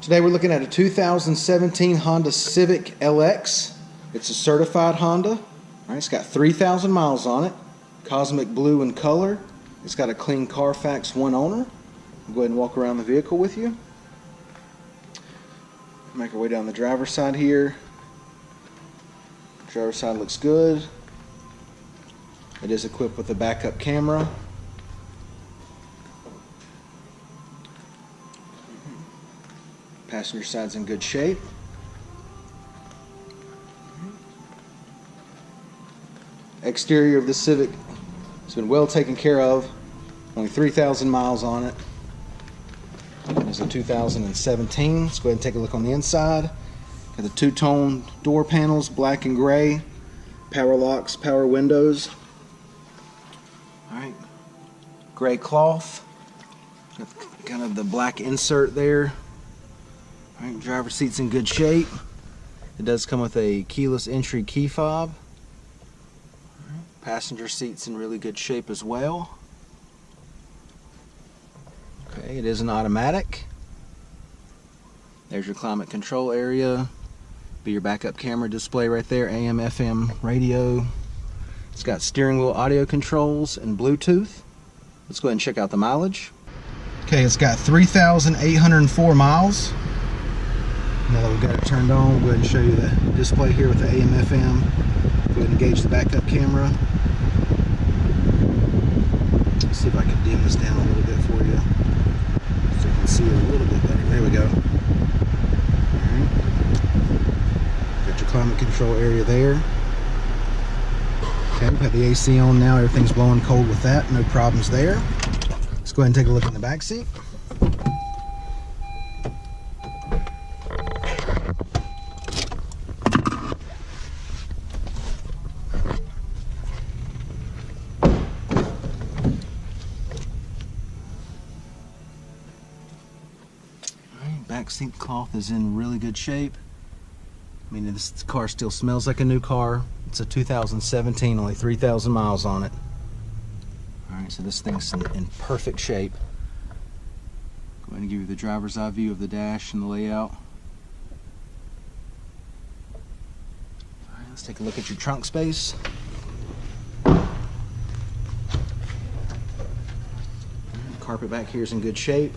Today we're looking at a 2017 Honda Civic LX. It's a certified Honda. All right, it's got 3,000 miles on it. Cosmic blue in color. It's got a clean CARFAX One-Owner. I'll go ahead and walk around the vehicle with you. Make our way down the driver's side here. Driver's side looks good. It is equipped with a backup camera. Passenger side's in good shape. Exterior of the Civic has been well taken care of. Only 3,000 miles on it. It's a 2017. Let's go ahead and take a look on the inside. Got the two-tone door panels, black and gray. Power locks, power windows. All right. Gray cloth. Got kind of the black insert there. All right, driver's seat's in good shape. It does come with a keyless entry key fob. Right. Passenger seat's in really good shape as well. Okay, it is an automatic. There's your climate control area. Be your backup camera display right there. AM, FM radio. It's got steering wheel audio controls and Bluetooth. Let's go ahead and check out the mileage. Okay, it's got 3,804 miles. Now that we've got it turned on, we'll go ahead and show you the display here with the AM, FM. Go ahead and engage the backup camera. Let's see if I can dim this down a little bit for you so you can see it a little bit better. There we go. Alright. Got your climate control area there. Okay, we've got the AC on now. Everything's blowing cold with that. No problems there. Let's go ahead and take a look in the back seat. Back seat cloth is in really good shape. I mean, this car still smells like a new car. It's a 2017, only 3,000 miles on it. Alright, so this thing's in perfect shape. Go ahead and give you the driver's eye view of the dash and the layout. Alright, let's take a look at your trunk space. The carpet back here is in good shape.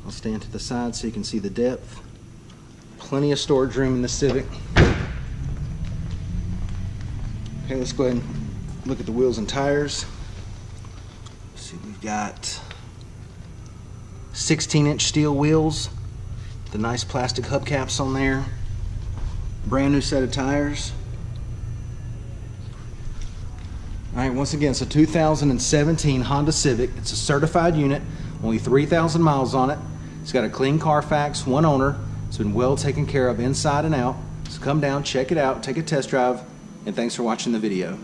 I'll stand to the side so you can see the depth. Plenty of storage room in the Civic. Okay, let's go ahead and look at the wheels and tires. Let's see, we've got 16-inch steel wheels, the nice plastic hubcaps on there. Brand new set of tires. Alright, once again, it's a 2017 Honda Civic. It's a certified unit, only 3,000 miles on it. It's got a clean CARFAX One-Owner. It's been well taken care of inside and out. So come down, check it out, take a test drive, and thanks for watching the video.